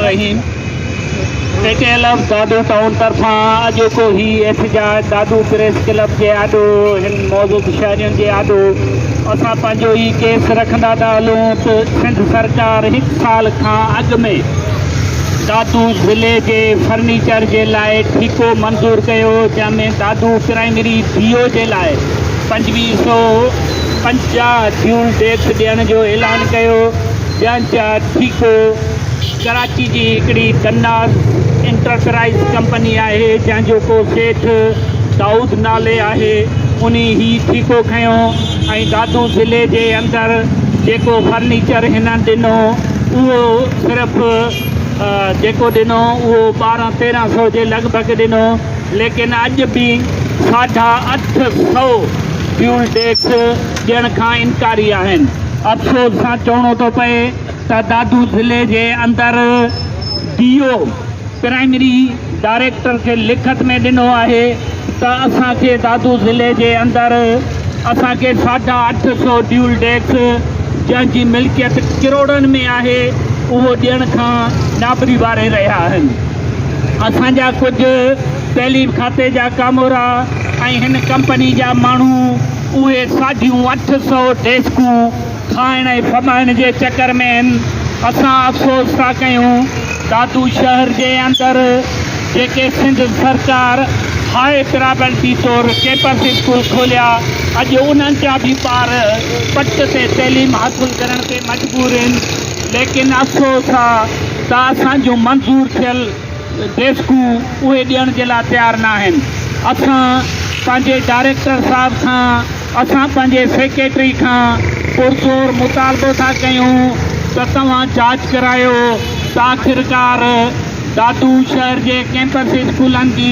रहीम। पेटेलफ दादू town तरफां अॼोको ही एहतजाज दादू प्रेस क्लब जे आॾो हिन मौजूद शहरियुनि जे आॾो असां पंहिंजो ही केस रखंदा था हलूं त सिंध सरकार 1 साल खां अॻु में दादू ज़िले जे फर्नीचर जे लाइ ठीको मंज़ूर कयो, जंहिंमें दादू प्राइमरी बीओ जे लाइ 2550 फ्यूल टैक्स ॾियण जो ऐलान कयो। जंहिंजा ठीको कराची जी हिकिड़ी दन्नास इंटरप्राइज़ कंपनी आहे, जंहिंजो को सेठ दाऊद नाले आहे, उन ही ठीको खयों ऐं दादू ज़िले जे अंदरि जेको फर्नीचर हिननि ॾिनो उहो सिर्फ़ु जेको ॾिनो उहो 1200-1300 जे लॻभॻि ॾिनो, लेकिन अॼु बि 850 फ्यूल टैक्स ॾियण खां इनकारी आहिनि। अफ़सोस सां चवणो थो पए त दादू ज़िले जे अंदरि डीओ प्राइमरी डायरेक्टर खे लिखत में ॾिनो आहे त असांखे दादू ज़िले जे अंदरि असांखे 850 फ्यूल टैक्स जंहिंजी मिल्कियत किरोड़नि में आहे उहो ॾियण खां नाबरी वारे रहिया आहिनि। असांजा कुझु तइलीम खाते जा कामोरा ऐं हिन कंपनी जा माण्हू उहे साढियूं 800 डेस्कूं खाइण ऐं फमाइण जे चकर में आहिनि। असां अफ़सोस था कयूं दादू शहर जे अंदरि जेके सिंध सरकार हाई प्रायोरिटी तौरु कैंपस स्कूल खोलिया, अॼु उन्हनि जा बि ॿार पट ते तइलीम हासिल करण ते मजबूर आहिनि, लेकिन अफ़सोस आहे त असांजूं मंज़ूर थियल डेस्कूं उहे ॾियण जे लाइ तयारु न आहिनि। असां पंहिंजे डायरेक्टर साहिब खां, असां पंहिंजे सेक्रेटरी खां पुरज़ोर मुतालबो था कयूं त तव्हां जांच करायो त आख़िरकार दादू शहर जे कैंपस स्कूलनि जी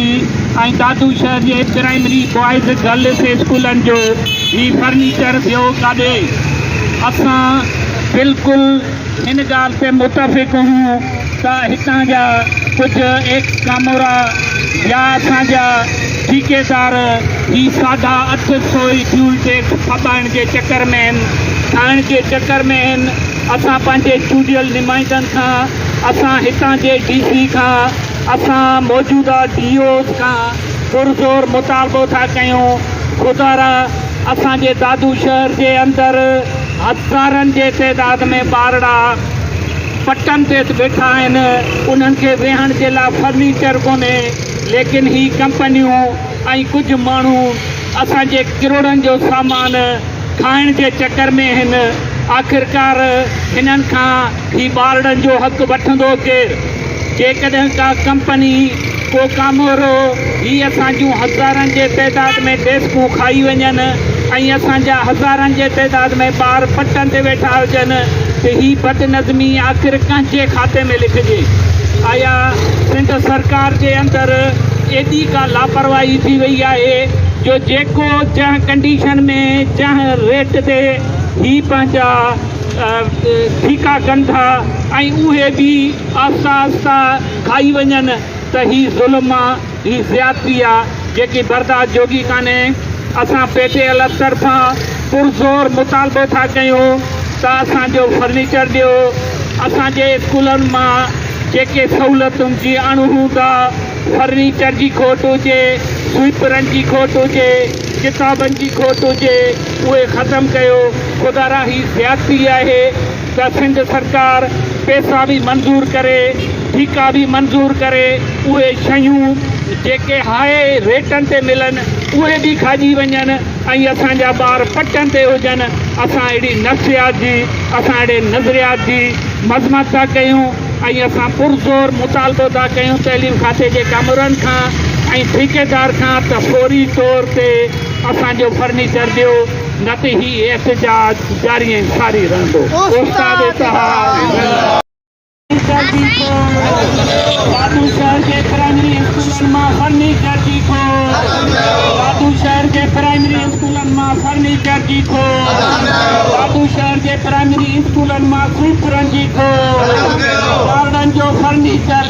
ऐं दादू शहर जे प्राइमरी बॉइज़ गर्ल्स स्कूलनि जो ही फर्नीचर वियो काॾे। असां बिल्कुलु हिन ॻाल्हि ते मुतफ़िक़ हूं त हितां जा कुझु एक्स कामोरा या असांजा ठेकेदार ही 850 फ्यूल टैक्स फॿाइण जे चकर में आहिनि, खाइण जे चकर में आहिनि। असां पंहिंजे चूंडियल नुमाइंदनि खां, असां हितां जे DC खां, असां मौजूदा DOs खां पुरज़ोर मुतालबो था कयूं ख़ुदारा असांजे दादू शहर जे अंदरि हज़ारनि जे तइदाद में ॿारड़ा पटनि ते वेठा आहिनि, उन्हनि खे वेहण जे लाइ फर्नीचर कोन्हे, लेकिन ही कंपनियूं ऐं कुझु माण्हू असांजे किरोड़नि जो सामान खाइण जे चकर में आहिनि। आख़िरकार हिननि खां ही ॿारड़नि जो हक़ वठंदो केरु? जेकॾहिं का कंपनी को कामोरो ही असांजूं हज़ारनि जे तइदाद में डेस्कूं खाई वञनि ऐं असांजा हज़ारनि जे तइदाद में ॿार पटनि ते वेठा हुजनि त ही बदनज़मी आख़िर कंहिंजे खाते में लिखिजे? आया सिंध सरकार जे अंदरि एॾी का लापरवाही थी वई आहे जो जेको जंहिं कंडीशन में जंहिं रेट ते ही पंहिंजा ठीका कनि था ऐं उहे बि आहिस्ता आहिस्ता खाई वञनि त ही ज़ुल्म आहे, ही ज़्यादती आहे जेकी बर्दाश्त जोगी कान्हे। असां पेटेलफ तरफ़ां पुरज़ोर मुतालबो था कयूं त असांजो फर्नीचर ॾियो। असांजे स्कूलनि मां जेके सहूलियतुनि जी अणहूंदा फर्नीचर जी खोट हुजे, स्वीपरनि जी खोट हुजे, किताबनि जी खोट हुजे, उहे ख़तमु कयो। ख़ुदारा ही ज़्यादती आहे त सिंध सरकार पैसा बि मंज़ूर करे, ठीका बि मंज़ूर करे, उहे शयूं जेके हाई रेटनि ते मिलनि उहे बि खाइजी वञनि ऐं असांजा ॿार पटनि ते हुजनि। असां अहिड़ी नफ़्सियात जी, असां अहिड़े नज़रियात जी मज़मत था कयूं ऐं असां पुरज़ोर मुतालबो था कयूं तइलीम खाते जे कामरनि खां ऐं ठेकेदार खां त फौरी तौर ते असांजो फर्नीचर ॾियो, न त ही एहतजाज जारी ऐं सारी रहंदो। दादू शहर के प्राइमरी स्कूलन में फर्नीचर जी खो, दादू शहर के प्राइमरी स्कूलन में फर्नीचर जी खो, दादू शहर के प्राइमरी स्कूलन में स्वीपरन जी खो, गार्डन जो फर्नीचर